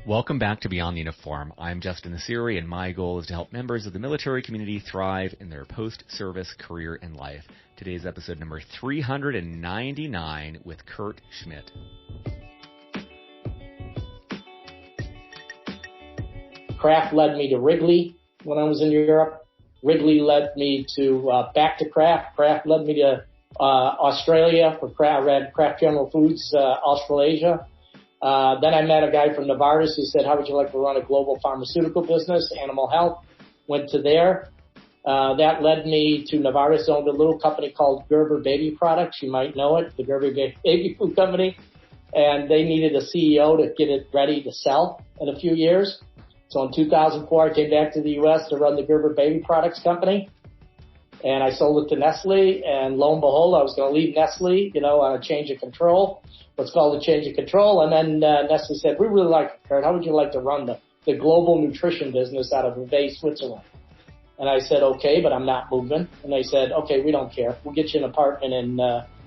Welcome back to Beyond the Uniform. I'm Justin Asiri, and my goal is to help members of the military community thrive in their post-service career and life. Today's episode number 399 with Kurt Schmidt. Kraft led me to Wrigley when I was in Europe. Wrigley led me to back to Kraft. Kraft led me to Australia for Kraft. I read Kraft General Foods Australasia. Then I met a guy from Novartis who said, how would you like to run a global pharmaceutical business, animal health? Went to there. That led me to Novartis, owned a little company called Gerber Baby Products. You might know it, the Gerber Baby Food Company. And they needed a CEO to get it ready to sell in a few years. So in 2004, I came back to the U.S. to run the Gerber Baby Products Company. And I sold it to Nestle. And lo and behold, I was going to leave Nestle, on a change of control. What's called a change of control. And then Nestle said, we really like it, Kurt. How would you like to run the global nutrition business out of Vevey, Switzerland? And I said, okay, but I'm not moving. And they said, okay, we don't care. We'll get you an apartment in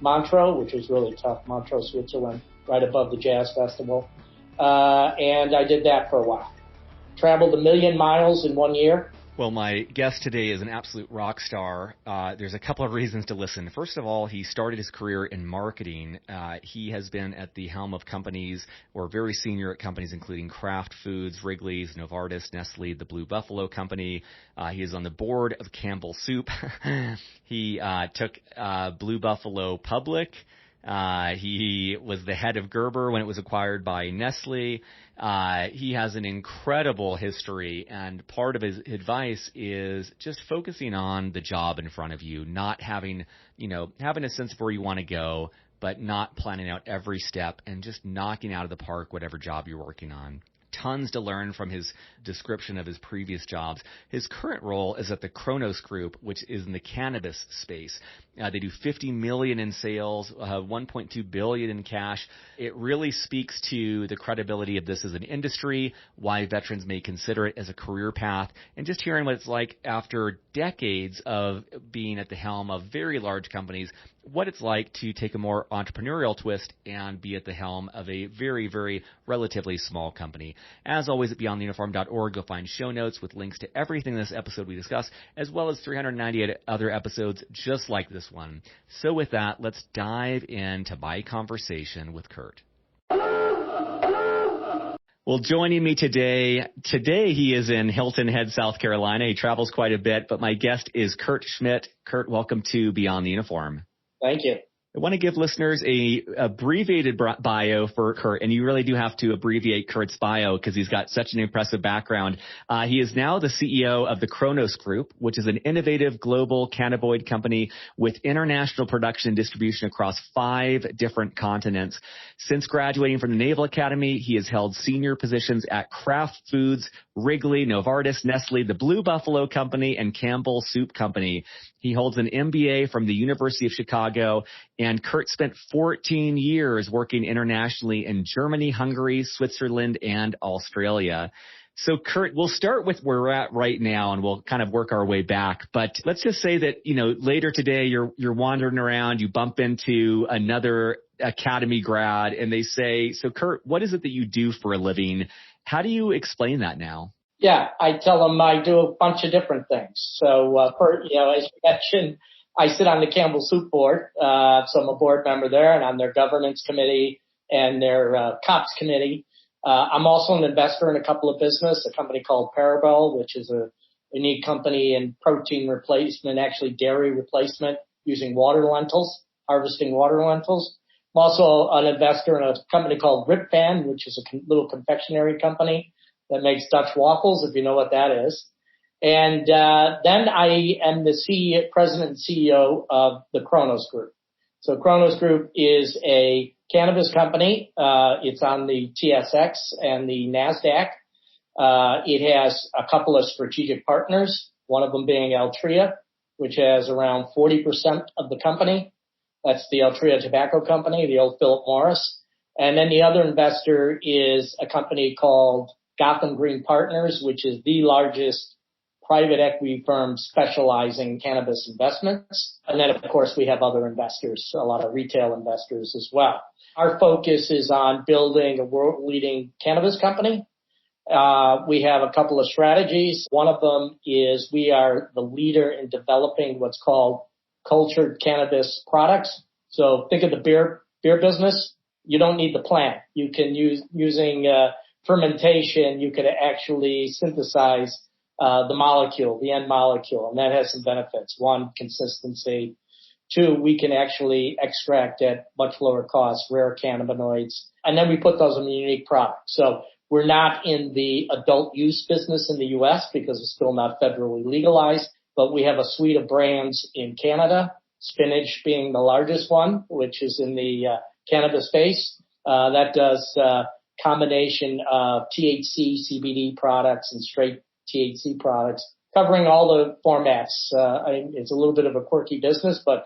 Montreux, which was really tough, Montreux, Switzerland, right above the Jazz Festival. And I did that for a while. Traveled 1 million miles in 1 year. Well, my guest today is an absolute rock star. There's a couple of reasons to listen. First of all, he started his career in marketing. He has been at the helm of companies, or very senior at companies, including Kraft Foods, Wrigley's, Novartis, Nestle, the Blue Buffalo Company. He is on the board of Campbell Soup. He took Blue Buffalo public. He was the head of Gerber when it was acquired by Nestle. He has an incredible history, and part of his advice is just focusing on the job in front of you, not having a sense of where you want to go, but not planning out every step and just knocking out of the park whatever job you're working on. Tons to learn from his description of his previous jobs. His current role is at the Kronos Group, which is in the cannabis space. They do $50 million in sales, $1.2 billion in cash. It really speaks to the credibility of this as an industry, why veterans may consider it as a career path, and just hearing what it's like after decades of being at the helm of very large companies, what it's like to take a more entrepreneurial twist and be at the helm of a very, very relatively small company. As always, at beyondtheuniform.org, you'll find show notes with links to everything in this episode we discussed, as well as 398 other episodes just like this one. So with that, let's dive into my conversation with Kurt. Well, joining me today he is in Hilton Head, South Carolina. He travels quite a bit, but my guest is Kurt Schmidt. Kurt, welcome to Beyond the Uniform. Thank you. I want to give listeners a abbreviated bio for Kurt, and you really do have to abbreviate Kurt's bio because he's got such an impressive background. He is now the CEO of the Kronos Group, which is an innovative global cannabinoid company with international production and distribution across 5 different continents. Since graduating from the Naval Academy, he has held senior positions at Kraft Foods, Wrigley, Novartis, Nestle, the Blue Buffalo Company, and Campbell Soup Company. He holds an MBA from the University of Chicago, and Kurt spent 14 years working internationally in Germany, Hungary, Switzerland, and Australia. So, Kurt, we'll start with where we're at right now, and we'll kind of work our way back. But let's just say that, later today you're wandering around, you bump into another academy grad, and they say, so, Kurt, what is it that you do for a living? How do you explain that now? Yeah, I tell them I do a bunch of different things. So, as you mentioned, I sit on the Campbell Soup board. So I'm a board member there and on their governance committee and their COPS committee. I'm also an investor in a couple of business, a company called Parabel, which is a unique company in protein replacement, actually dairy replacement using water lentils, harvesting water lentils. I'm also an investor in a company called Rip Van, which is a little confectionery company that makes Dutch waffles, if you know what that is. And then I am the president and CEO of the Kronos Group. So Kronos Group is a cannabis company. It's on the TSX and the NASDAQ. It has a couple of strategic partners, one of them being Altria, which has around 40% of the company. That's the Altria Tobacco Company, the old Philip Morris. And then the other investor is a company called Gotham Green Partners, which is the largest private equity firm specializing in cannabis investments. And then, of course, we have other investors, a lot of retail investors as well. Our focus is on building a world-leading cannabis company We have a couple of strategies. One of them is we are the leader in developing what's called cultured cannabis products. So think of the beer business. You don't need the plant. You can using fermentation, you could actually synthesize the molecule, the end molecule, and that has some benefits. One, consistency. Two, we can actually extract at much lower cost rare cannabinoids, and then we put those in a unique product. So we're not in the adult use business in the U.S. because it's still not federally legalized, but we have a suite of brands in Canada, Spinach being the largest one, which is in the cannabis space. That does combination of THC, CBD products and straight THC products, covering all the formats. It's a little bit of a quirky business, but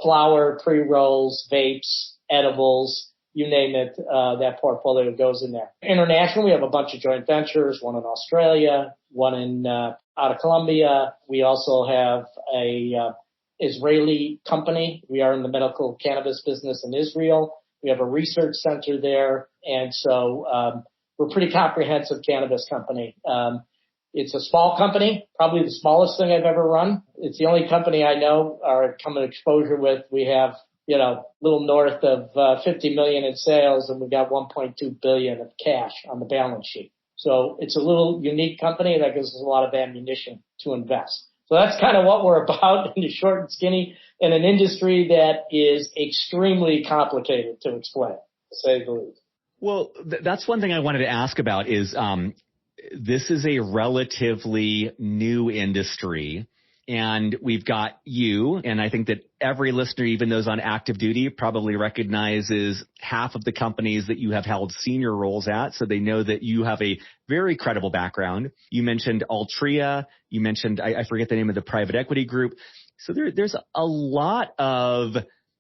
flower, pre-rolls, vapes, edibles, you name it, that portfolio goes in there. Internationally, we have a bunch of joint ventures, one in Australia, one in out of Colombia. We also have a Israeli company. We are in the medical cannabis business in Israel. We have a research center there. And so we're a pretty comprehensive cannabis company. It's a small company, probably the smallest thing I've ever run. It's the only company I know or come in exposure with. We have, a little north of 50 million in sales, and we've got 1.2 billion of cash on the balance sheet. So it's a little unique company that gives us a lot of ammunition to invest. So that's kind of what we're about in the short and skinny in an industry that is extremely complicated to explain, to say the least. Well, that's one thing I wanted to ask about is this is a relatively new industry, and we've got you, and I think that every listener, even those on active duty, probably recognizes half of the companies that you have held senior roles at, so they know that you have a very credible background. You mentioned Altria. You mentioned, I forget the name of the private equity group. So there's a lot of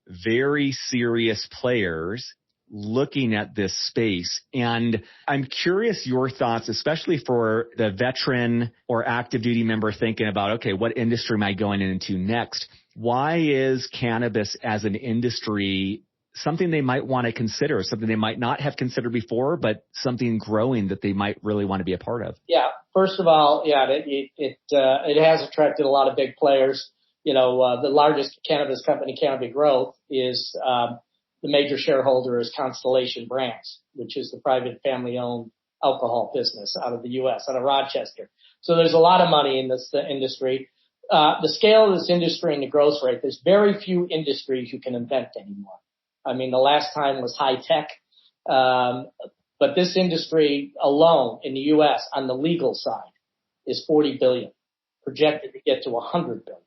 very serious players looking at this space. And I'm curious your thoughts, especially for the veteran or active duty member thinking about, okay, what industry am I going into next? Why is cannabis as an industry something they might want to consider, something they might not have considered before, but something growing that they might really want to be a part of? Yeah. First of all, it has attracted a lot of big players. The largest cannabis company, Cannabis Growth, is the major shareholder is Constellation Brands, which is the private family-owned alcohol business out of the U.S., out of Rochester. So there's a lot of money in this industry. The scale of this industry and the growth rate, there's very few industries you can invent anymore. I mean, the last time was high tech. But this industry alone in the U.S. on the legal side is $40 billion, projected to get to $100 billion.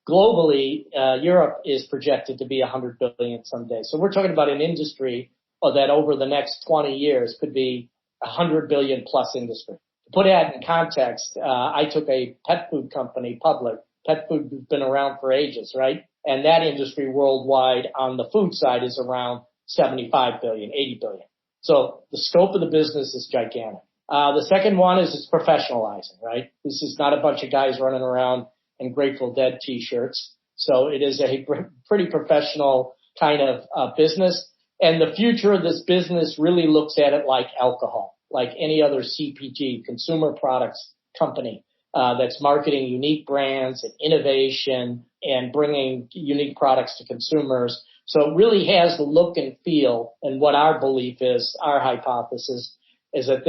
Globally, Europe is projected to be $100 billion someday. So we're talking about an industry that over the next 20 years could be $100 billion plus industry. To put that in context, I took a pet food company public. Pet food has been around for ages, right? And that industry worldwide on the food side is around 75 billion, 80 billion. So the scope of the business is gigantic. The second one is it's professionalizing, right? This is not a bunch of guys running around in Grateful Dead t-shirts. So it is a pretty professional kind of business. And the future of this business really looks at it like alcohol, like any other CPG, consumer products company, that's marketing unique brands and innovation and bringing unique products to consumers. So it really has the look and feel. And what our belief is, our hypothesis is that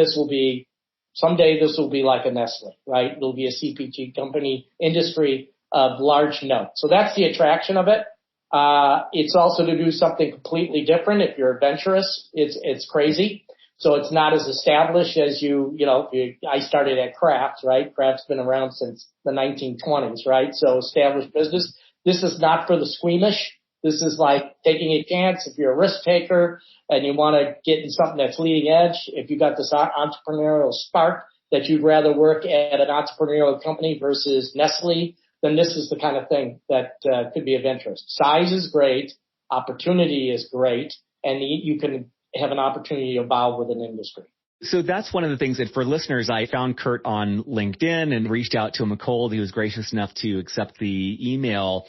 someday this will be like a Nestle, right? It'll be a CPG company industry of large note. So that's the attraction of it. It's also to do something completely different. If you're adventurous, it's crazy. So it's not as established as I started at Kraft, right? Kraft's been around since the 1920s, right? So established business. This is not for the squeamish. This is like taking a chance if you're a risk taker and you want to get in something that's leading edge. If you got this entrepreneurial spark that you'd rather work at an entrepreneurial company versus Nestle, then this is the kind of thing that could be of interest. Size is great. Opportunity is great. And you can have an opportunity to evolve with an industry. So that's one of the things that for listeners, I found Kurt on LinkedIn and reached out to him cold. He was gracious enough to accept the email.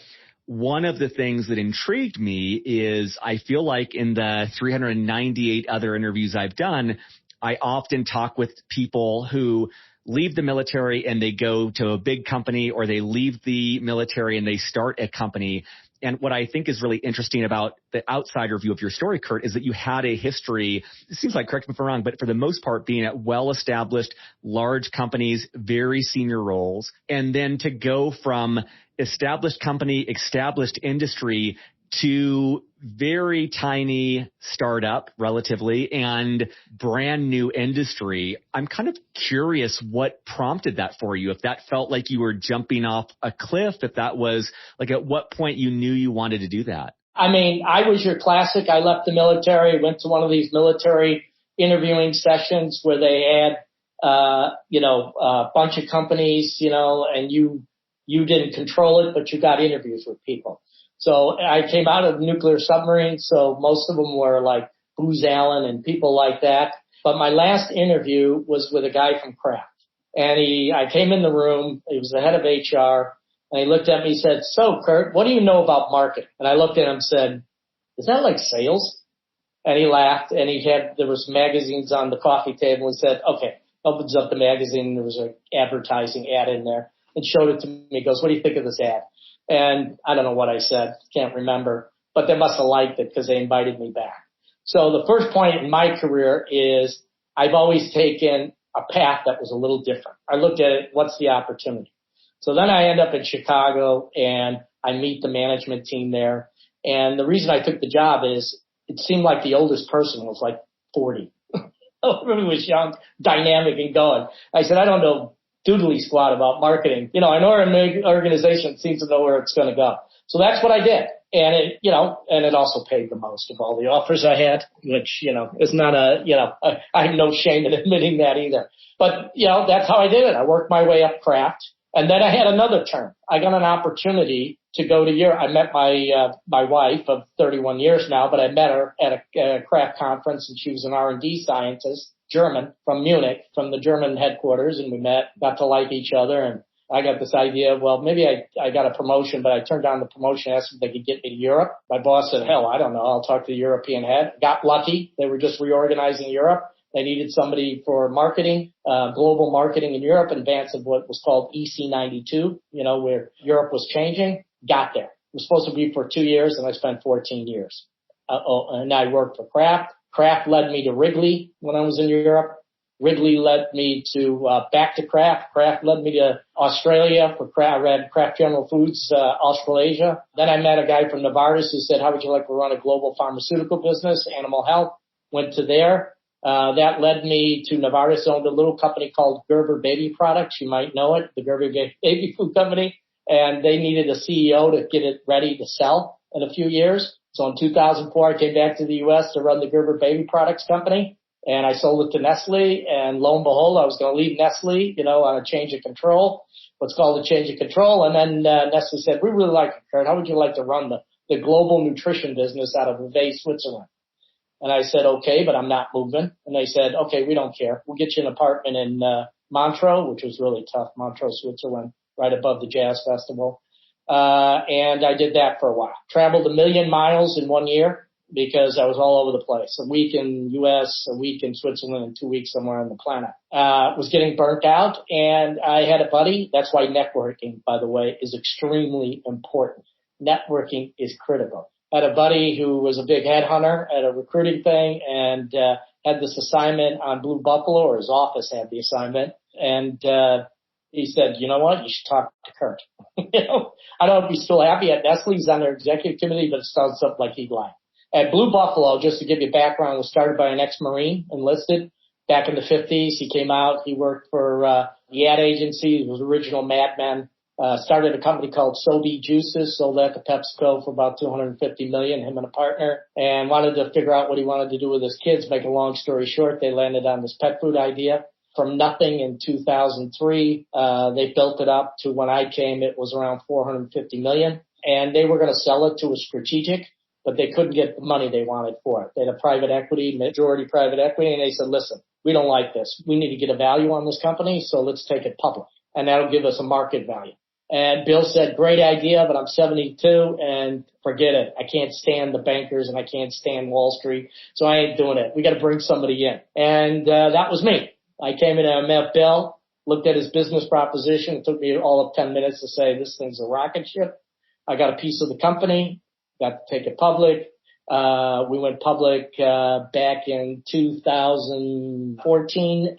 One of the things that intrigued me is I feel like in the 398 other interviews I've done, I often talk with people who leave the military and they go to a big company, or they leave the military and they start a company. And what I think is really interesting about the outsider view of your story, Kurt, is that you had a history, it seems like, correct me if I'm wrong, but for the most part being at well-established, large companies, very senior roles, and then to go from established company, established industry to very tiny startup relatively and brand new industry. I'm kind of curious what prompted that for you. If that felt like you were jumping off a cliff, if that was like, at what point you knew you wanted to do that? I mean, I was your classic. I left the military, went to one of these military interviewing sessions where they had, a bunch of companies, and you didn't control it, but you got interviews with people. So I came out of nuclear submarines, so most of them were like Booz Allen and people like that. But my last interview was with a guy from Kraft. And I came in the room, he was the head of HR, and he looked at me and said, "So, Kurt, what do you know about marketing?" And I looked at him and said, "Is that like sales?" And he laughed, and there was magazines on the coffee table, and said, "Okay," opens up the magazine, and there was an advertising ad in there, and showed it to me. He goes, "What do you think of this ad?" And I don't know what I said, can't remember, but they must have liked it because they invited me back. So the first point in my career is I've always taken a path that was a little different. I looked at it, what's the opportunity? So then I end up in Chicago and I meet the management team there. And the reason I took the job is it seemed like the oldest person was like 40. Everybody was young, dynamic, and going. I said, I don't know doodly squat about marketing. I know an organization seems to know where it's going to go. So that's what I did. And it also paid the most of all the offers I had, which, is not I have no shame in admitting that either. But, that's how I did it. I worked my way up Kraft. And then I had another turn. I got an opportunity to go to Europe. I met my wife of 31 years now, but I met her at a Kraft conference, and she was an R&D scientist. German, from Munich, from the German headquarters, and we met, got to like each other, and I got this idea, well, maybe I got a promotion, but I turned down the promotion, asked if they could get me to Europe. My boss said, hell, I don't know, I'll talk to the European head. Got lucky. They were just reorganizing Europe. They needed somebody for marketing, global marketing in Europe in advance of what was called EC92, where Europe was changing. Got there. It was supposed to be for 2 years, and I spent 14 years. And I worked for Kraft. Kraft led me to Wrigley when I was in Europe. Wrigley led me back to Kraft. Kraft led me to Australia for Kraft. I read Kraft General Foods, Australasia. Then I met a guy from Novartis who said, how would you like to run a global pharmaceutical business, animal health? Went to there. That led me to Novartis, owned a little company called Gerber Baby Products. You might know it, the Gerber Baby Food Company. And they needed a CEO to get it ready to sell in a few years. So in 2004, I came back to the U.S. to run the Gerber Baby Products Company, and I sold it to Nestle. And lo and behold, I was going to leave Nestle, on a change of control, what's called a change of control. And then Nestle said, we really like it, Kurt. How would you like to run the global nutrition business out of Vevey, Switzerland? And I said, okay, but I'm not moving. And they said, okay, we don't care. We'll get you an apartment in Montreux, which was really tough, Montreux, Switzerland, right above the Jazz Festival. And I did that for a while. Traveled 1 million miles in 1 year because I was all over the place. A week in U.S., a week in Switzerland, and 2 weeks somewhere on the planet. Was getting burnt out, and I had a buddy. That's why networking, by the way, is extremely important. Networking is critical. I had a buddy who was a big headhunter at a recruiting thing and had this assignment on Blue Buffalo, or his office had the assignment. And he said, you know what, you should talk to Kurt. I don't know if he's still happy at Nestle. He's on their executive committee, but it sounds up like he'd lie. At Blue Buffalo, just to give you background, was started by an ex-Marine, enlisted back in the 50s. He came out. He worked for the ad agency. He was original Mad Men. Started a company called Sobe Juices, sold that to PepsiCo for about $250 million, him and a partner, and wanted to figure out what he wanted to do with his kids. Make a long story short, they landed on this pet food idea. From nothing in 2003, they built it up to when I came, it was around $450 million. And they were going to sell it to a strategic, but they couldn't get the money they wanted for it. They had a private equity, majority private equity, and they said, listen, we don't like this. We need to get a value on this company, so let's take it public. And that'll give us a market value. And Bill said, great idea, but I'm 72 and forget it. I can't stand the bankers and I can't stand Wall Street. So I ain't doing it. We got to bring somebody in. And that was me. I came in and I met Bill, looked at his business proposition. It took me all of 10 minutes to say, this thing's a rocket ship. I got a piece of the company, got to take it public. We went public back in 2014.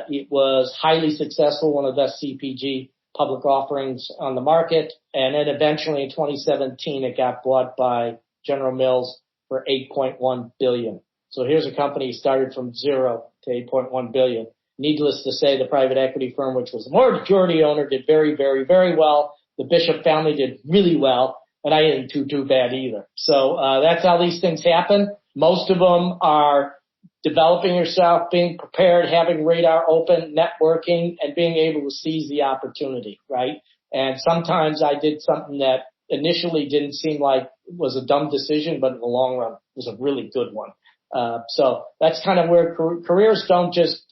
It was highly successful, one of the best CPG public offerings on the market. And then eventually in 2017, it got bought by General Mills for $8.1 billion. So here's a company started from zero to $8.1 billion. Needless to say, the private equity firm, which was the majority owner, did very, very, very well. The Bishop family did really well. And I didn't do bad either. So that's how these things happen. Most of them are developing yourself, being prepared, having radar open, networking, and being able to seize the opportunity, right? And sometimes I did something that initially didn't seem like was a dumb decision, but in the long run was a really good one. So that's kind of where careers don't just,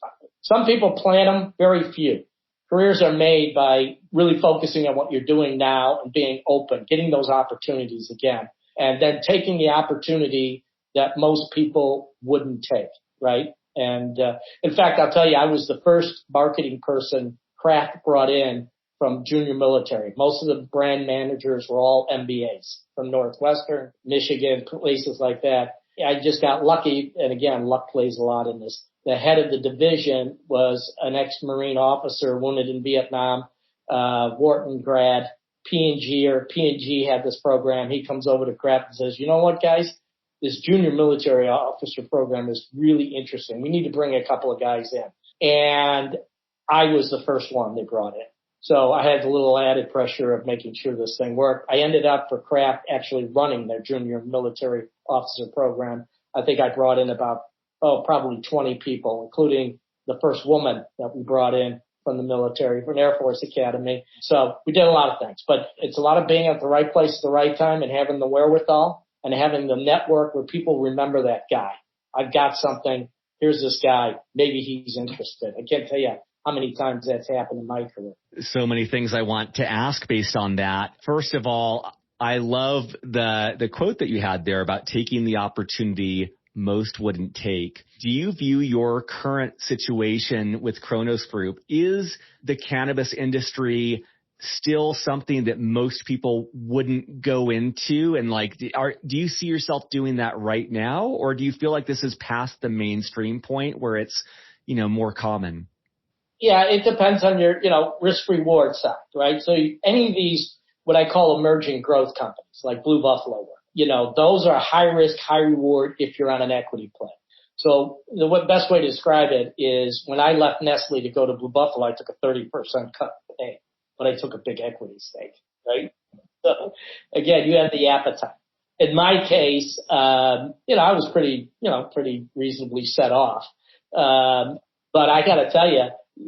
some people plan them, very few. Careers are made by really focusing on what you're doing now and being open, getting those opportunities again, and then taking the opportunity that most people wouldn't take, right? And in fact, I'll tell you, I was the first marketing person Kraft brought in from junior military. Most of the brand managers were all MBAs from Northwestern, Michigan, places like that. I just got lucky, and again, luck plays a lot in this. The head of the division was an ex-Marine officer wounded in Vietnam, Wharton grad, P&G had this program. He comes over to Kraft and says, you know what, guys? This junior military officer program is really interesting. We need to bring a couple of guys in. And I was the first one they brought in. So I had a little added pressure of making sure this thing worked. I ended up for Kraft actually running their junior military officer program. I think I brought in about probably 20 people, including the first woman that we brought in from the military, from Air Force Academy. So we did a lot of things, but it's a lot of being at the right place at the right time and having the wherewithal and having the network where people remember that guy. I've got something. Here's this guy. Maybe he's interested. I can't tell you how many times that's happened in my career. So many things I want to ask based on that. First of all, I love the quote that you had there about taking the opportunity most wouldn't take. Do you view your current situation with Kronos Group, is the cannabis industry still something that most people wouldn't go into? And like, do you see yourself doing that right now? Or do you feel like this is past the mainstream point where it's, more common? Yeah, it depends on your, risk reward side, right? So any of these, what I call emerging growth companies like Blue Buffalo, those are high risk, high reward if you're on an equity play. So the best way to describe it is when I left Nestle to go to Blue Buffalo, I took a 30% cut pay, but I took a big equity stake, right? So again, you have the appetite. In my case, I was pretty reasonably set off. But I got to tell you,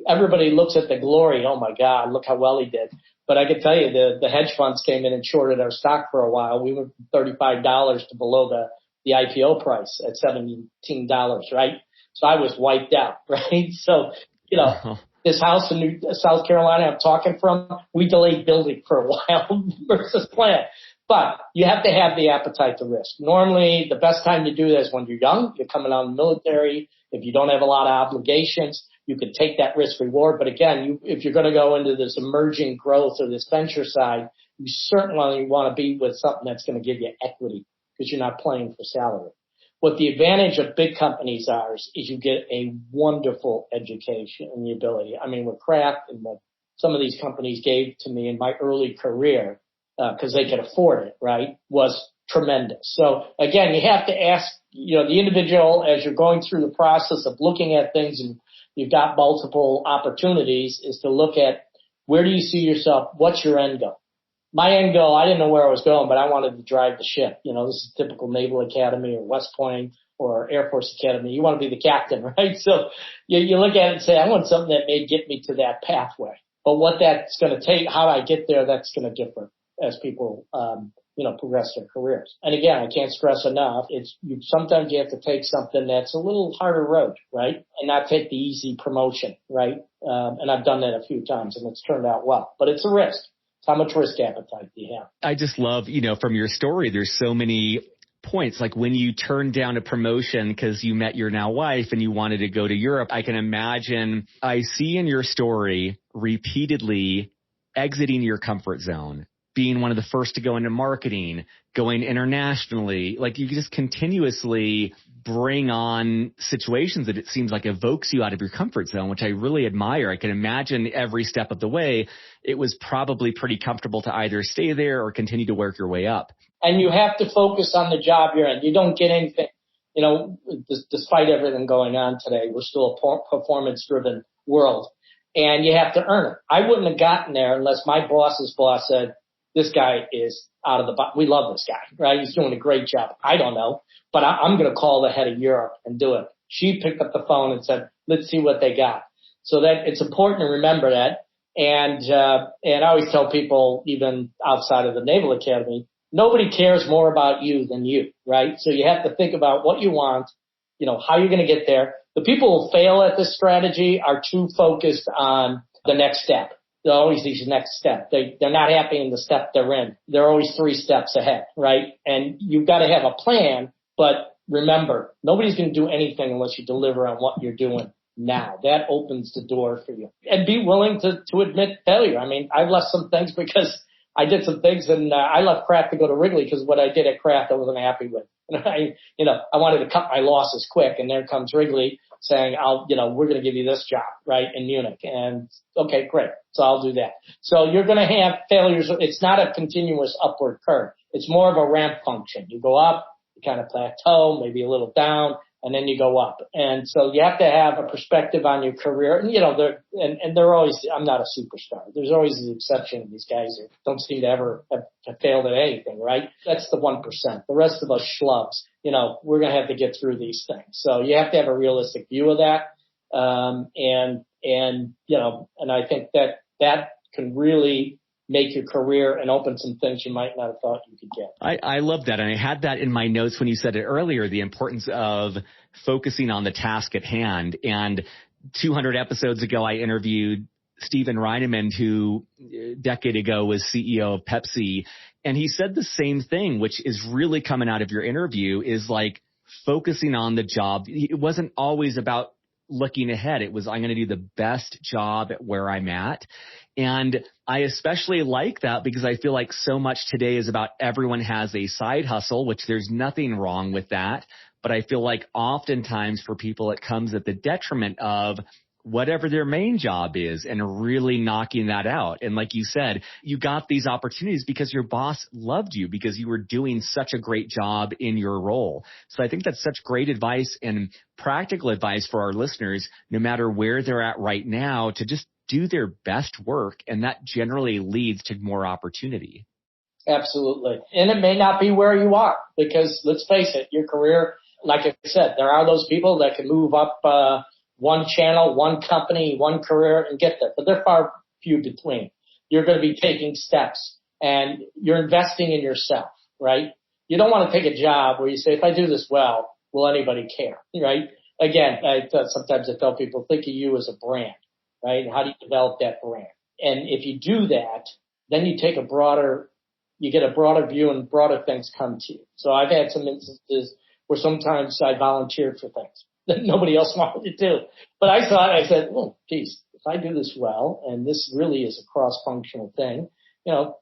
everybody looks at the glory. Oh my God, look how well he did. But I can tell you the hedge funds came in and shorted our stock for a while. We went from $35 to below the IPO price at $17, right? So I was wiped out, right? So, this house in South Carolina I'm talking from, we delayed building for a while versus plan. But you have to have the appetite to risk. Normally, the best time to do that is when you're young, you're coming out of the military. If you don't have a lot of obligations, you can take that risk reward. But again, if you're going to go into this emerging growth or this venture side, you certainly want to be with something that's going to give you equity because you're not playing for salary. What the advantage of big companies are is you get a wonderful education and the ability. I mean, with Kraft and what some of these companies gave to me in my early career, because they could afford it, right, was tremendous. So again, you have to ask, the individual as you're going through the process of looking at things and you've got multiple opportunities is to look at where do you see yourself? What's your end goal? My end goal, I didn't know where I was going, but I wanted to drive the ship. This is typical Naval Academy or West Point or Air Force Academy. You want to be the captain, right? So you look at it and say, I want something that may get me to that pathway. But what that's going to take, how I get there, that's going to differ as people, progress their careers. And again, I can't stress enough, sometimes you have to take something that's a little harder road, right? And not take the easy promotion, right? And I've done that a few times and it's turned out well, but it's a risk. How much risk appetite do you have? I just love, from your story, there's so many points. Like when you turned down a promotion because you met your now wife and you wanted to go to Europe, I can imagine, I see in your story repeatedly exiting your comfort zone, being one of the first to go into marketing, going internationally. Like you just continuously bring on situations that it seems like evokes you out of your comfort zone, which I really admire. I can imagine every step of the way, it was probably pretty comfortable to either stay there or continue to work your way up. And you have to focus on the job you're in. You don't get anything, despite everything going on today, we're still a performance-driven world. And you have to earn it. I wouldn't have gotten there unless my boss's boss said, this guy is out of the box. We love this guy, right? He's doing a great job. I don't know, but I'm going to call the head of Europe and do it. She picked up the phone and said, let's see what they got. So that it's important to remember that. And I always tell people, even outside of the Naval Academy, nobody cares more about you than you, right? So you have to think about what you want, how you're going to get there. The people who fail at this strategy are too focused on the next step. They're always these next step. They're not happy in the step they're in. They're always 3 steps ahead, right? And you've got to have a plan, but remember, nobody's going to do anything unless you deliver on what you're doing now. That opens the door for you. And be willing to admit failure. I mean, I've left some things because I did some things and I left Kraft to go to Wrigley because what I did at Kraft I wasn't happy with. I wanted to cut my losses quick, and there comes Wrigley saying, we're going to give you this job, right, in Munich. And okay, great. So I'll do that. So you're going to have failures. It's not a continuous upward curve. It's more of a ramp function. You go up, you kind of plateau, maybe a little down, and then you go up. And so you have to have a perspective on your career. And, they're always, I'm not a superstar. There's always the exception of these guys who don't seem to ever have failed at anything, right? That's the 1%. The rest of us schlubs, we're going to have to get through these things. So you have to have a realistic view of that. And I think that can really make your career and open some things you might not have thought you could get. I love that. And I had that in my notes when you said it earlier, the importance of focusing on the task at hand. And 200 episodes ago, I interviewed Steven Reinemund, who a decade ago was CEO of Pepsi. And he said the same thing, which is really coming out of your interview, is like focusing on the job. It wasn't always about looking ahead. It was, I'm going to do the best job at where I'm at. And I especially like that because I feel like so much today is about everyone has a side hustle, which there's nothing wrong with that. But I feel like oftentimes for people, it comes at the detriment of whatever their main job is and really knocking that out. And like you said, you got these opportunities because your boss loved you, because you were doing such a great job in your role. So I think that's such great advice and practical advice for our listeners, no matter where they're at right now, to just do their best work. And that generally leads to more opportunity. Absolutely. And it may not be where you are because let's face it, your career, like I said, there are those people that can move up, one channel, one company, one career and get there, but they're far few between. You're going to be taking steps and you're investing in yourself, right? You don't want to take a job where you say, if I do this well, will anybody care, right? Again, sometimes I tell people, think of you as a brand, right? And how do you develop that brand? And if you do that, then you get a broader view and broader things come to you. So I've had some instances where sometimes I volunteered for things that nobody else wanted to do. But I said, oh, geez, if I do this well, and this really is a cross-functional thing,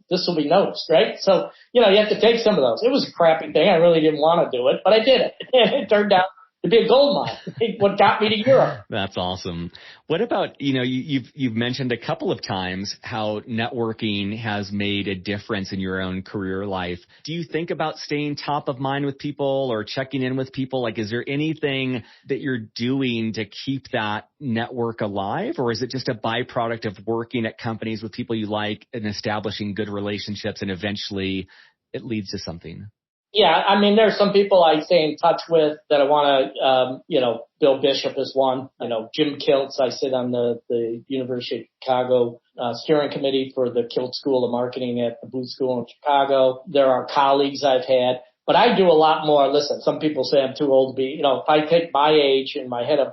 this will be noticed, right? So, you have to take some of those. It was a crappy thing. I really didn't want to do it, but I did it. And it turned out to be a gold mine. What got me to Europe. That's awesome. What about, you've mentioned a couple of times how networking has made a difference in your own career life. Do you think about staying top of mind with people or checking in with people? Like, is there anything that you're doing to keep that network alive? Or is it just a byproduct of working at companies with people you like and establishing good relationships and eventually it leads to something? Yeah, I mean, there are some people I stay in touch with that I want to, Bill Bishop is one, Jim Kiltz. I sit on the University of Chicago steering committee for the Kiltz School of Marketing at the Booth School in Chicago. There are colleagues I've had, but I do a lot more. Listen, some people say I'm too old to be, if I take my age and my head of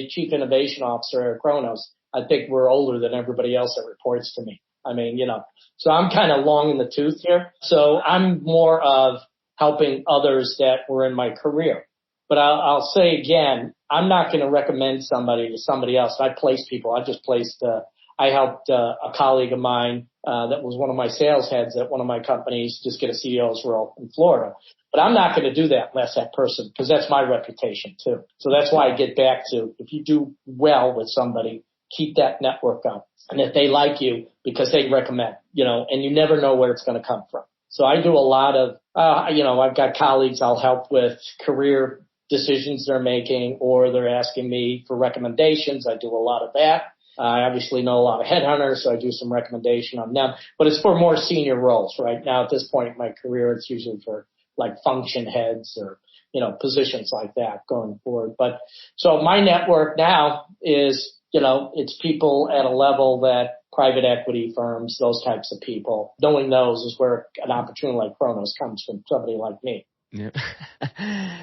chief innovation officer at Kronos, I think we're older than everybody else that reports to me. I mean, so I'm kind of long in the tooth here. So I'm more of helping others that were in my career. But I'll say again, I'm not going to recommend somebody to somebody else. I place people. I helped a colleague of mine that was one of my sales heads at one of my companies just get a CEO's role in Florida. But I'm not going to do that unless that person, because that's my reputation too. So that's why I get back to, if you do well with somebody, keep that network up. And if they like you, because they recommend, and you never know where it's going to come from. So I do a lot of, I've got colleagues I'll help with career decisions they're making, or they're asking me for recommendations. I do a lot of that. I obviously know a lot of headhunters, so I do some recommendation on them. But it's for more senior roles right now. At this point in my career, it's usually for like function heads or, positions like that going forward. But so my network now is, it's people at a level that private equity firms, those types of people. Knowing those is where an opportunity like Kronos comes from somebody like me. Yeah.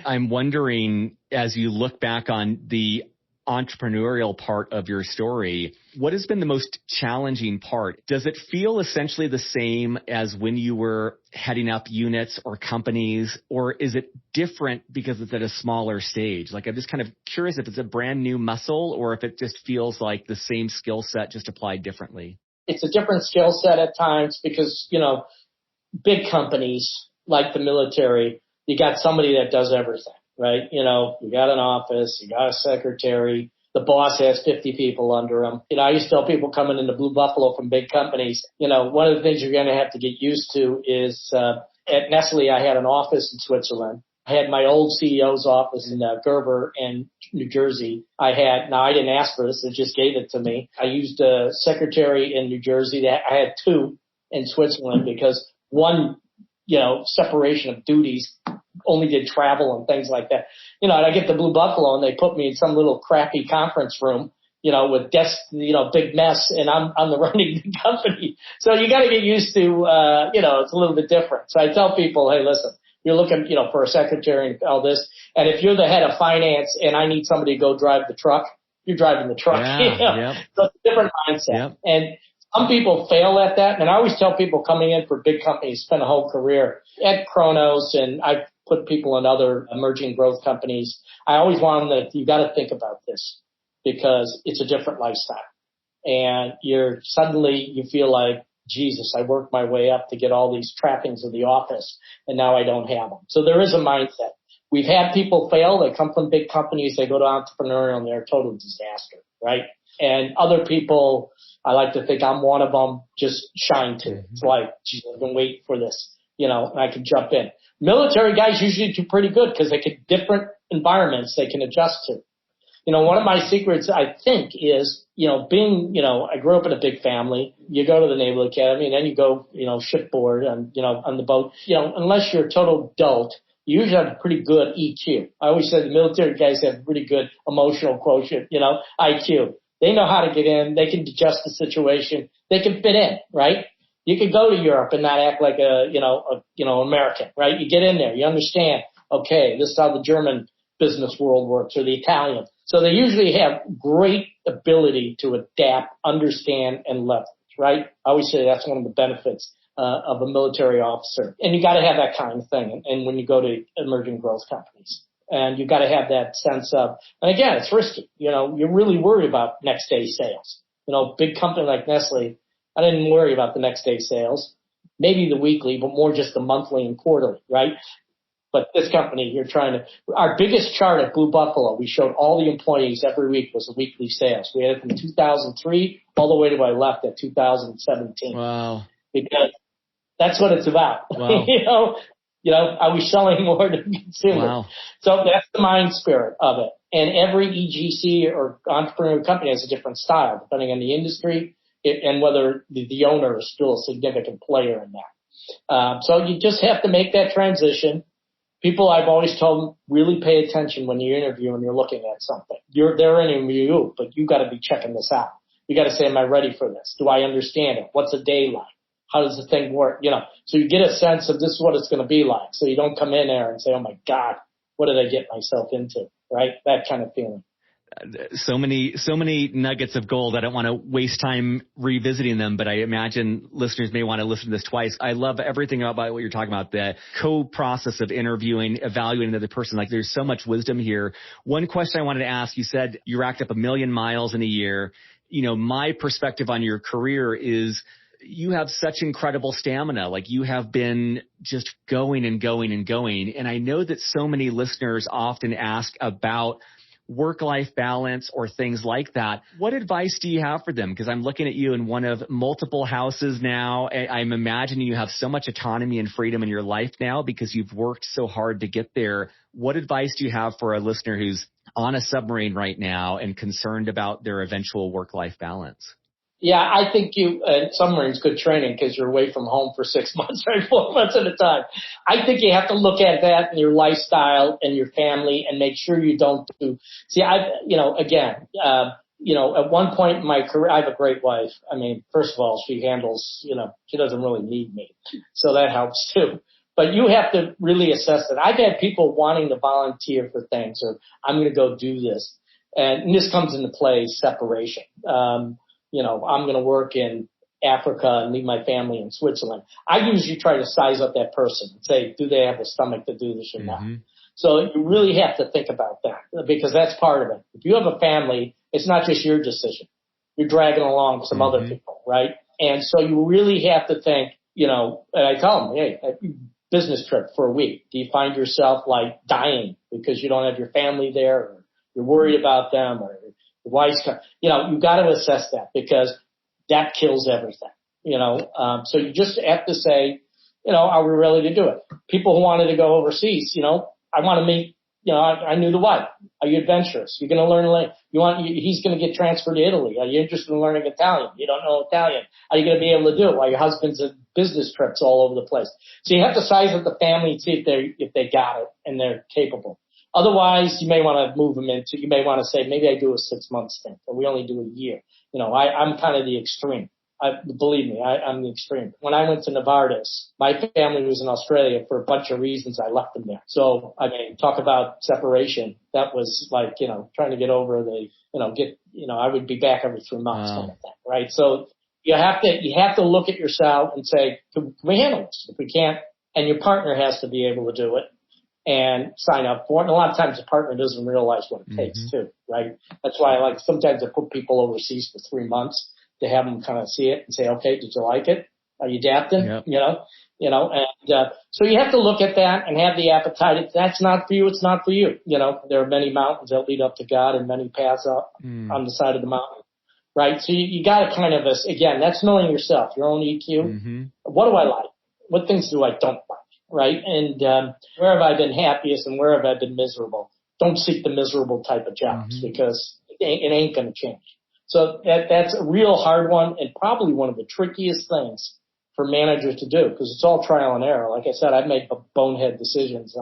I'm wondering, as you look back on the entrepreneurial part of your story, what has been the most challenging part? Does it feel essentially the same as when you were heading up units or companies, or is it different because it's at a smaller stage? Like, I'm just kind of curious if it's a brand new muscle or if it just feels like the same skill set just applied differently. It's a different skill set at times because, big companies like the military, you got somebody that does everything, right? You got an office, you got a secretary, the boss has 50 people under him. I used to tell people coming into Blue Buffalo from big companies, one of the things you're going to have to get used to is, at Nestle, I had an office in Switzerland. I had my old CEO's office in Gerber in New Jersey. I didn't ask for this, they just gave it to me. I used a secretary in New Jersey. I had two in Switzerland because one, separation of duties, only did travel and things like that. And I get to Blue Buffalo and they put me in some little crappy conference room, with desks, big mess, and I'm the running the company. So you got to get used to, it's a little bit different. So I tell people, hey, listen, you're looking, for a secretary and all this. And if you're the head of finance and I need somebody to go drive the truck, you're driving the truck. Yeah, yep. So it's a different mindset. Yep. And some people fail at that, and I always tell people coming in for big companies, spend a whole career at Kronos, and I've put people in other emerging growth companies. I always want them that you got to think about this because it's a different lifestyle. And you feel like, Jesus, I worked my way up to get all these trappings of the office, and now I don't have them. So there is a mindset. We've had people fail. They come from big companies. They go to entrepreneurial, and they're a total disaster, right? And other people, I like to think I'm one of them, just shine to. It's like, geez, I've been waiting for this, and I can jump in. Military guys usually do pretty good because they can different environments they can adjust to. One of my secrets, I think, is, being, I grew up in a big family. You go to the Naval Academy and then you go, shipboard and, on the boat. Unless you're a total adult, you usually have a pretty good EQ. I always say the military guys have pretty good emotional quotient, IQ. They know how to get in. They can adjust the situation. They can fit in, right? You can go to Europe and not act like American, right? You get in there. You understand, okay, this is how the German business world works, or the Italian. So they usually have great ability to adapt, understand, and leverage, right? I always say that's one of the benefits of a military officer. And you got to have that kind of thing. And when you go to emerging growth companies. And you got to have that sense of, and again, it's risky. You're really worried about next day sales. Big company like Nestle, I didn't worry about the next day sales, maybe the weekly, but more just the monthly and quarterly, right? But this company, our biggest chart at Blue Buffalo, we showed all the employees every week was the weekly sales. We had it from 2003 all the way to I left at 2017. Wow. Because that's what it's about. Wow. I was selling more to consumers. Wow. So that's the mind spirit of it. And every EGC or entrepreneurial company has a different style, depending on the industry and whether the owner is still a significant player in that. So you just have to make that transition. People, I've always told them, really pay attention when you interview and you're looking at something. They're interviewing you, but you got to be checking this out. You got to say, am I ready for this? Do I understand it? What's a day like? How does the thing work? So you get a sense of this is what it's going to be like. So you don't come in there and say, oh my God, what did I get myself into? Right? That kind of feeling. So many nuggets of gold. I don't want to waste time revisiting them, but I imagine listeners may want to listen to this twice. I love everything about what you're talking about, the co-process of interviewing, evaluating another person. Like there's so much wisdom here. One question I wanted to ask, you said you racked up 1 million miles in a year. You know, my perspective on your career is you have such incredible stamina. Like you have been just going and going and going. And I know that so many listeners often ask about work-life balance or things like that. What advice do you have for them? Because I'm looking at you in one of multiple houses now. I'm imagining you have so much autonomy and freedom in your life now because you've worked so hard to get there. What advice do you have for a listener who's on a submarine right now and concerned about their eventual work-life balance? Yeah, I think submarine's good training because you're away from home for 6 months, right? 4 months at a time. I think you have to look at that in your lifestyle and your family and make sure you don't see, at one point in my career, I have a great wife. I mean, first of all, she handles, she doesn't really need me. So that helps too. But you have to really assess it. I've had people wanting to volunteer for things or I'm going to go do this. And this comes into play, separation. I'm going to work in Africa and leave my family in Switzerland. I usually try to size up that person and say, do they have the stomach to do this or not? So you really have to think about that because that's part of it. If you have a family, it's not just your decision. You're dragging along some other people, right? And so you really have to think, and I tell them, hey, business trip for a week. Do you find yourself like dying because you don't have your family there or you're worried about them or the wife's, you've got to assess that because that kills everything, so you just have to say, are we ready to do it? People who wanted to go overseas, I want to meet, I knew the wife. Are you adventurous? You're going to learn, he's going to get transferred to Italy. Are you interested in learning Italian? You don't know Italian. Are you going to be able to do it while your husband's at business trips all over the place? So you have to size up the family and see if they got it and they're capable. Otherwise, you may want to move them you may want to say, maybe I do a 6-month stint, or we only do a year. I'm kind of the extreme. Believe me, I'm the extreme. When I went to Novartis, my family was in Australia for a bunch of reasons. I left them there. So, talk about separation. That was like, trying to get over I would be back every 3 months kind of thing, right? So you have to look at yourself and say, can we handle this? If we can't, and your partner has to be able to do it and sign up for it. And a lot of times the partner doesn't realize what it takes too, right? That's why sometimes I put people overseas for 3 months to have them kind of see it and say, okay, did you like it? Are you adapting? Yep. So you have to look at that and have the appetite. If that's not for you, it's not for you. There are many mountains that lead up to God and many paths up on the side of the mountain, right? So you got to kind of, again, that's knowing yourself, your own EQ. What do I like? What things do I don't like? Right? And where have I been happiest and where have I been miserable? Don't seek the miserable type of jobs because it ain't going to change. So that's a real hard one and probably one of the trickiest things for managers to do because it's all trial and error. Like I said, I've made bonehead decisions.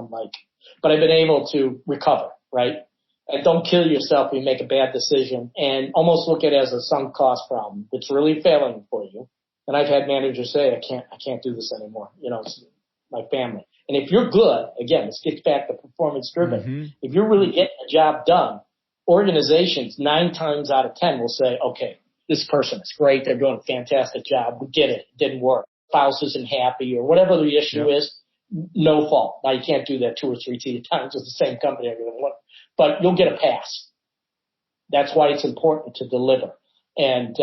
But I've been able to recover, right? And don't kill yourself when you make a bad decision and almost look at it as a sunk cost problem. It's really failing for you. And I've had managers say, I can't do this anymore. It's my family. And if you're good, again, this gets back to performance driven. If you're really getting a job done, organizations 9 times out of 10 will say, okay, this person is great. They're doing a fantastic job. We did it. It didn't work. Spouse isn't happy or whatever the issue is. No fault. Now you can't do that 2 or 3 times with the same company. But you'll get a pass. That's why it's important to deliver. And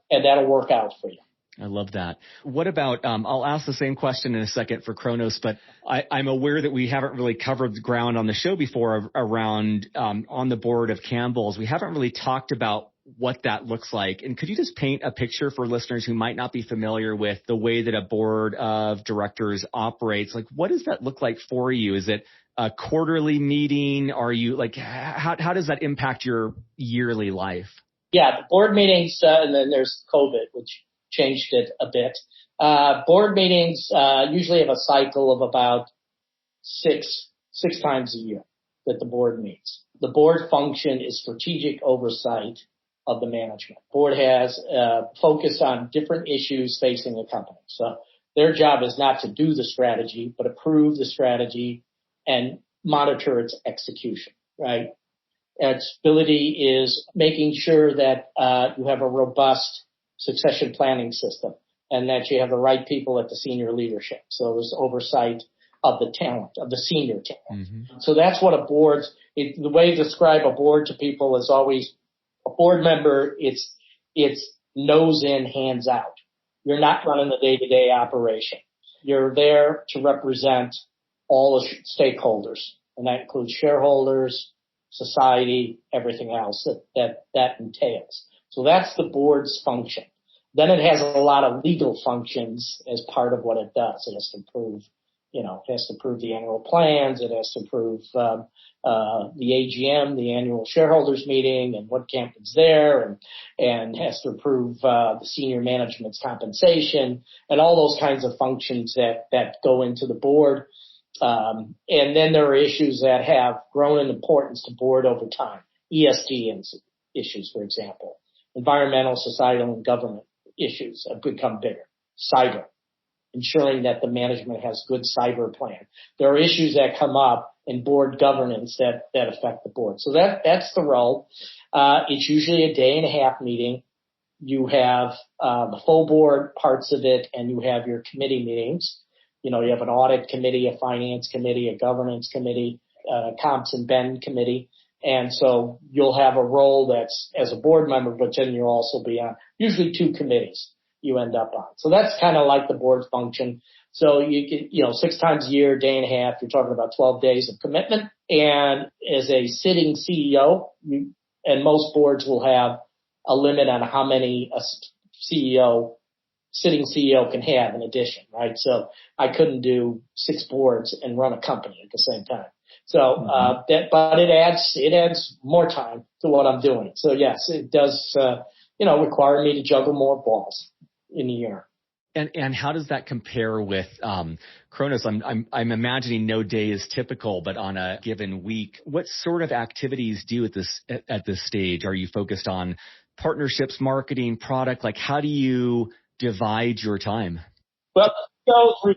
that'll work out for you. I love that. What about, I'll ask the same question in a second for Kronos, but I'm aware that we haven't really covered the ground on the show before around on the board of Campbell's. We haven't really talked about what that looks like. And could you just paint a picture for listeners who might not be familiar with the way that a board of directors operates? Like, what does that look like for you? Is it a quarterly meeting? Are you how does that impact your yearly life? Yeah, the board meetings, and then there's COVID, which changed it a bit. Board meetings usually have a cycle of about six times a year that the board meets. The board function is strategic oversight of the management. Board has focus on different issues facing the company. So their job is not to do the strategy, but approve the strategy and monitor its execution, right? Its ability is making sure that you have a robust succession planning system and that you have the right people at the senior leadership. So there's oversight of the talent, of the senior talent. Mm-hmm. So that's what a board, the way to describe a board to people is always a board member, it's nose in, hands out. You're not running the day-to-day operation. You're there to represent all the stakeholders, and that includes shareholders, society, everything else that entails. So that's the board's function. Then it has a lot of legal functions as part of what it does. It has to approve, it has to approve the annual plans. It has to approve the AGM, the annual shareholders meeting, and what happens there, and has to approve the senior management's compensation, and all those kinds of functions that go into the board. And then there are issues that have grown in importance to board over time. ESG issues, for example. Environmental, societal, and government issues have become bigger. Cyber. Ensuring that the management has good cyber plan. There are issues that come up in board governance that affect the board. So that's the role. It's usually a day and a half meeting. You have the full board parts of it, and you have your committee meetings. You have an audit committee, a finance committee, a governance committee, comps and ben committee. And so you'll have a role that's as a board member, but then you'll also be on usually 2 committees you end up on. So that's kind of like the board's function. So you get, 6 times a year, day and a half, you're talking about 12 days of commitment. And as a sitting CEO, and most boards will have a limit on how many a sitting CEO can have in addition, right? So I couldn't do 6 boards and run a company at the same time. So, but it adds more time to what I'm doing. So yes, it does, require me to juggle more balls in a year. And how does that compare with Kronos? I'm imagining no day is typical, but on a given week, what sort of activities do you at this stage? Are you focused on partnerships, marketing, product? Like, how do you divide your time? Well, the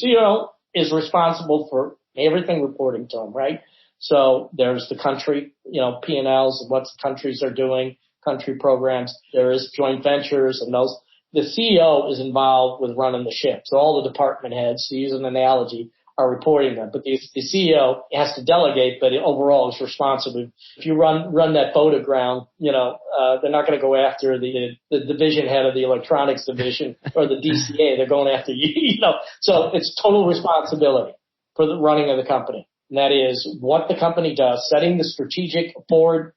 CEO is responsible for everything reporting to him, right? So there's the country, P&Ls, what the countries are doing, country programs. There is joint ventures and those. The CEO is involved with running the ship. So all the department heads, to use an analogy, are reporting them. But the CEO has to delegate, but overall is responsible. If you run that boat aground, they're not going to go after the division head of the electronics division or the DCA. They're going after you, So it's total responsibility for the running of the company. And that is what the company does, setting the strategic board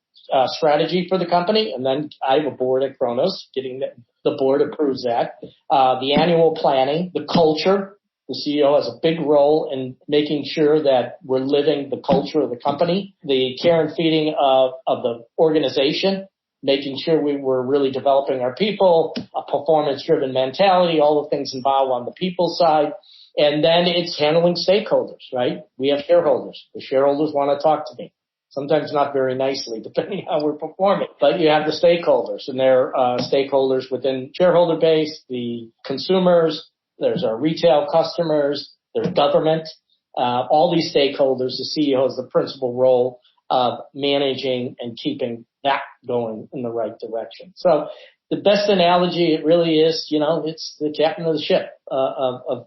strategy for the company. And then I have a board at Kronos, getting the board approves that. The annual planning, the culture. The CEO has a big role in making sure that we're living the culture of the company, the care and feeding of the organization, making sure we're really developing our people, a performance-driven mentality, all the things involved on the people side. And then it's handling stakeholders, right? We have shareholders. The shareholders want to talk to me. Sometimes not very nicely, depending on how we're performing. But you have the stakeholders, and they're stakeholders within shareholder base, the consumers, there's our retail customers, there's government, all these stakeholders. The CEO has the principal role of managing and keeping that going in the right direction. So the best analogy, it really is, it's the captain of the ship of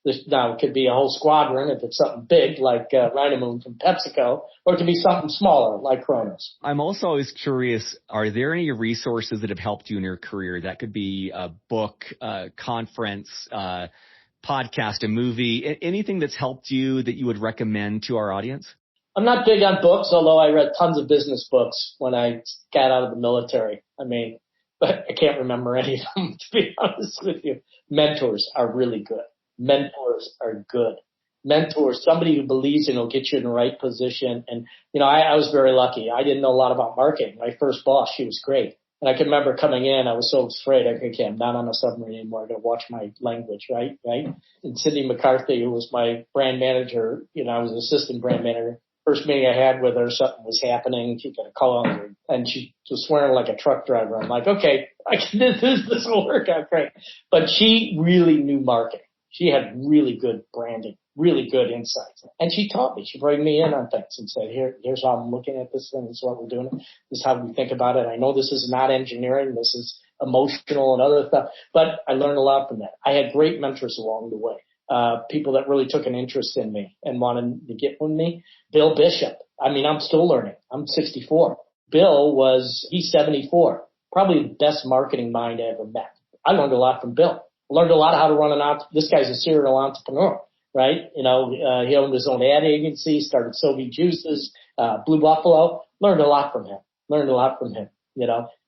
this. Now, it could be a whole squadron if it's something big like Rhino from PepsiCo, or it could be something smaller like Kronos. I'm also always curious, are there any resources that have helped you in your career? That could be a book, a conference, podcast, a movie, anything that's helped you that you would recommend to our audience? I'm not big on books, although I read tons of business books when I got out of the military. But I can't remember any of them, to be honest with you. Mentors are really good. Mentors are good. Mentors, somebody who believes in will get you in the right position. And, I was very lucky. I didn't know a lot about marketing. My first boss, she was great. And I can remember coming in, I was so afraid. Okay, I'm not on a submarine anymore. I got to watch my language, right? And Cindy McCarthy, who was my brand manager, I was an assistant brand manager. First meeting I had with her, something was happening. She got a call on her, and she was swearing like a truck driver. I'm like, okay, this will work out great. But she really knew marketing. She had really good branding, really good insights. And she taught me. She brought me in on things and said, here's how I'm looking at this thing. This is what we're doing. This is how we think about it. I know this is not engineering. This is emotional and other stuff. But I learned a lot from that. I had great mentors along the way. People that really took an interest in me and wanted to get with me. Bill Bishop. I mean, I'm still learning. I'm 64. He's 74. Probably the best marketing mind I ever met. I learned a lot from Bill. I learned a lot how to run this guy's a serial entrepreneur, right? He owned his own ad agency, started Soviet Juices, Blue Buffalo. Learned a lot from him.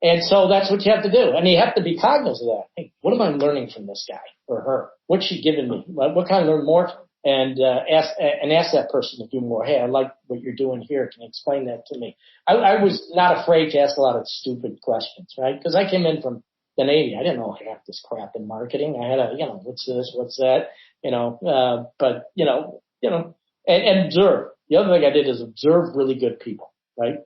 And so that's what you have to do. And you have to be cognizant of that. Hey, what am I learning from this guy or her? What's she giving me? What can I learn more from? And ask that person to do more. Hey, I like what you're doing here. Can you explain that to me? I was not afraid to ask a lot of stupid questions, right? Because I came in from the Navy. I didn't know half this crap in marketing. I had what's this, what's that, and observe. The other thing I did is observe really good people, right?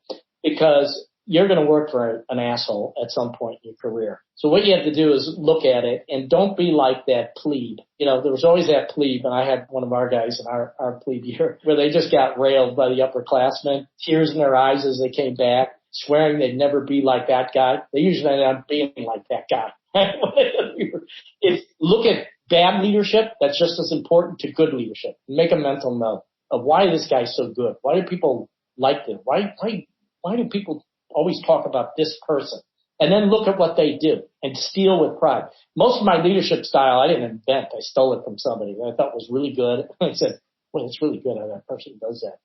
Because you're going to work for an asshole at some point in your career. So what you have to do is look at it and don't be like that plebe. There was always that plebe, and I had one of our guys in our plebe year where they just got railed by the upperclassmen, tears in their eyes as they came back, swearing they'd never be like that guy. They usually ended up being like that guy. Look at bad leadership. That's just as important to good leadership. Make a mental note of why this guy's so good. Why do people like him? Why do people always talk about this person? And then look at what they do and steal with pride. Most of my leadership style I didn't invent. I stole it from somebody that I thought was really good. I said, well, it's really good how that person does that,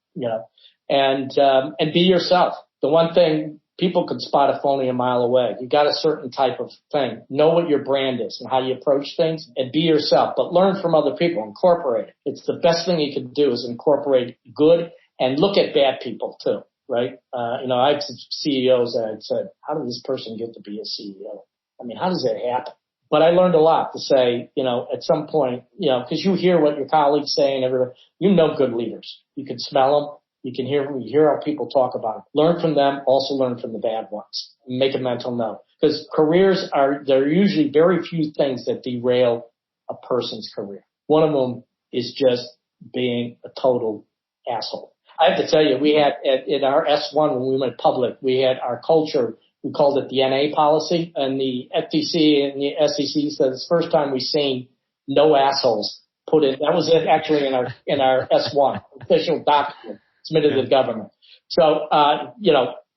and be yourself. The one thing, people can spot a phony a mile away. You got a certain type of thing. Know what your brand is and how you approach things, and be yourself, but learn from other people. Incorporate it. It's the best thing you can do is incorporate good and look at bad people too. Right? I have CEOs that I'd said, how did this person get to be a CEO? I mean, how does that happen? But I learned a lot to say, at some point, because you hear what your colleagues say and everybody, good leaders. You can smell them. You can hear how people talk about them. Learn from them. Also learn from the bad ones. Make a mental note. Because there are usually very few things that derail a person's career. One of them is just being a total asshole. I have to tell you, we had in our S1 when we went public, we had our culture, we called it the NA policy, and the FTC and the SEC said it's the first time we've seen no assholes put in. That was it actually in our S1 official document submitted to the government. So,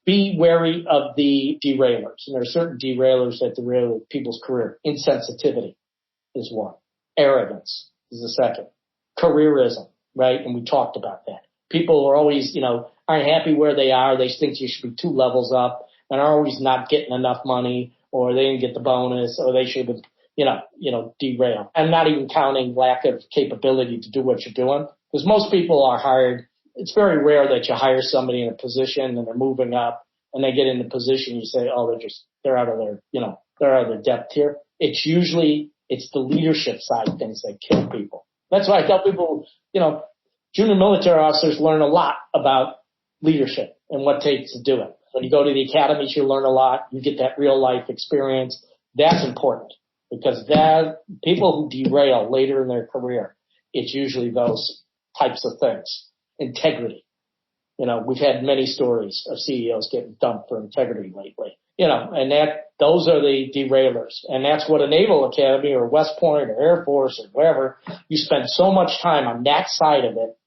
be wary of the derailers. And there are certain derailers that derail people's career. Insensitivity is one. Arrogance is the second. Careerism, right? And we talked about that. People are always, aren't happy where they are. They think you should be 2 levels up and are always not getting enough money, or they didn't get the bonus, or they should have been, derailed. I'm not even counting lack of capability to do what you're doing, because most people are hired. It's very rare that you hire somebody in a position and they're moving up and they get in the position. You say, oh, they're out of their depth here. It's the leadership side things that kill people. That's why I tell people, junior military officers learn a lot about leadership and what it takes to do it. When you go to the academies, you learn a lot. You get that real life experience. That's important, because people who derail later in their career, it's usually those types of things. Integrity. We've had many stories of CEOs getting dumped for integrity lately. And those are the derailers. And that's what a Naval Academy or West Point or Air Force or wherever, you spend so much time on that side of it.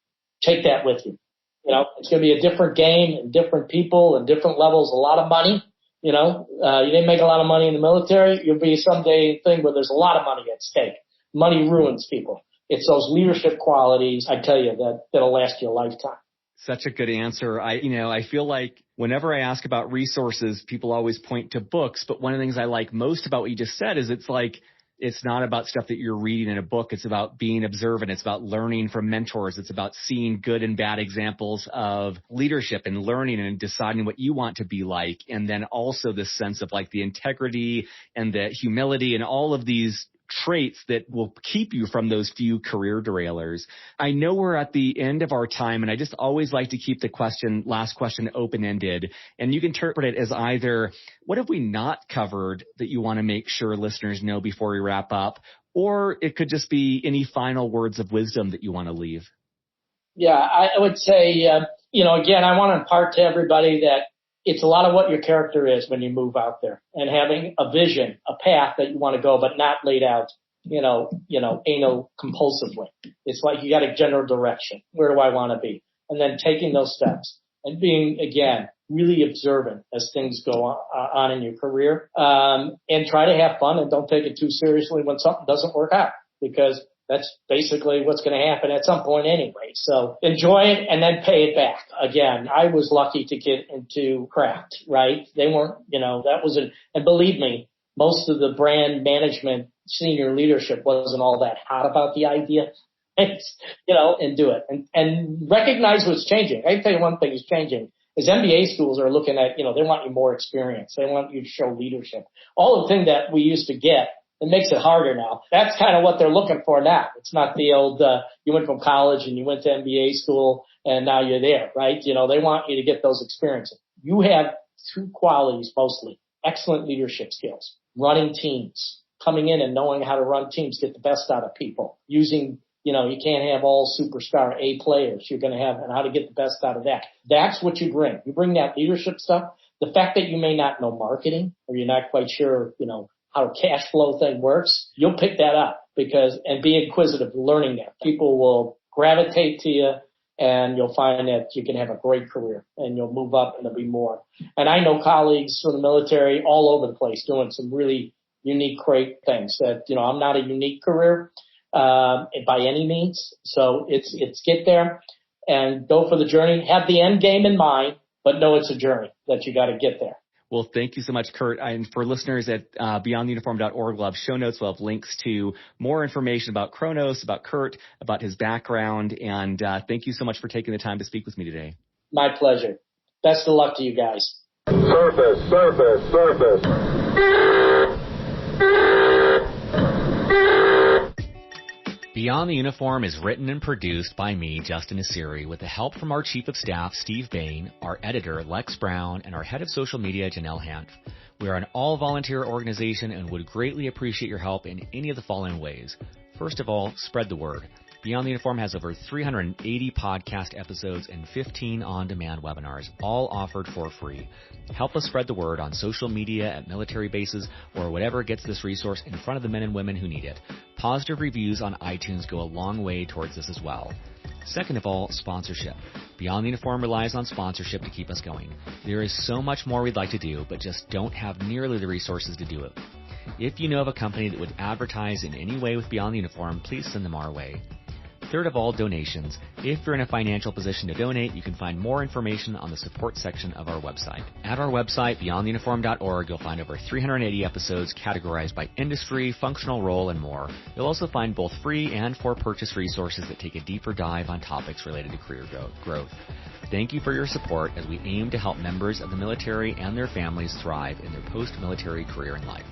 Take that with you. It's going to be a different game and different people and different levels, a lot of money. You didn't make a lot of money in the military. You'll be someday thing where there's a lot of money at stake. Money ruins people. It's those leadership qualities, I tell you, that'll last you a lifetime. Such a good answer. I feel like whenever I ask about resources, people always point to books. But one of the things I like most about what you just said is it's not about stuff that you're reading in a book. It's about being observant. It's about learning from mentors. It's about seeing good and bad examples of leadership and learning and deciding what you want to be like. And then also this sense of the integrity and the humility and all of these traits that will keep you from those few career derailers. I know we're at the end of our time, and I just always like to keep the last question open-ended. And you can interpret it as either, what have we not covered that you want to make sure listeners know before we wrap up? Or it could just be any final words of wisdom that you want to leave. Yeah, I would say, again, I want to impart to everybody that it's a lot of what your character is when you move out there, and having a vision, a path that you want to go, but not laid out, anal compulsively. It's like you got a general direction. Where do I want to be? And then taking those steps and being, again, really observant as things go on in your career, and try to have fun and don't take it too seriously when something doesn't work out, because that's basically what's going to happen at some point anyway. So enjoy it and then pay it back. Again, I was lucky to get into craft, right? They weren't, and believe me, most of the brand management senior leadership wasn't all that hot about the idea. And do it and recognize what's changing. I can tell you one thing is changing is MBA schools are looking at, they want you more experience. They want you to show leadership. All the thing that we used to get, it makes it harder now. That's kind of what they're looking for now. It's not the old, you went from college and you went to MBA school and now you're there, right? They want you to get those experiences. You have two qualities mostly: excellent leadership skills, running teams, coming in and knowing how to run teams, get the best out of people, using, you can't have all superstar A players. You're going to have, and how to get the best out of that. That's what you bring. You bring that leadership stuff. The fact that you may not know marketing, or you're not quite sure, how a cash flow thing works, you'll pick that up and be inquisitive, learning that. People will gravitate to you, and you'll find that you can have a great career and you'll move up and there'll be more. And I know colleagues from the military all over the place doing some really unique, great things that, I'm not a unique career, by any means. So it's get there and go for the journey. Have the end game in mind, but know it's a journey that you got to get there. Well, thank you so much, Kurt. And for listeners at beyondtheuniform.org, we'll have show notes. We'll have links to more information about Kronos, about Kurt, about his background. And thank you so much for taking the time to speak with me today. My pleasure. Best of luck to you guys. Surface. Beyond the Uniform is written and produced by me, Justin Asiri, with the help from our Chief of Staff, Steve Bain, our editor, Lex Brown, and our Head of Social Media, Janelle Hanf. We are an all-volunteer organization and would greatly appreciate your help in any of the following ways. First of all, spread the word. Beyond the Uniform has over 380 podcast episodes and 15 on-demand webinars, all offered for free. Help us spread the word on social media, at military bases, or whatever gets this resource in front of the men and women who need it. Positive reviews on iTunes go a long way towards this as well. Second of all, sponsorship. Beyond the Uniform relies on sponsorship to keep us going. There is so much more we'd like to do, but just don't have nearly the resources to do it. If you know of a company that would advertise in any way with Beyond the Uniform, please send them our way. Third of all, donations. If you're in a financial position to donate, you can find more information on the support section of our website. At our website, beyondtheuniform.org, you'll find over 380 episodes categorized by industry, functional role, and more. You'll also find both free and for-purchase resources that take a deeper dive on topics related to career growth. Thank you for your support as we aim to help members of the military and their families thrive in their post-military career and life.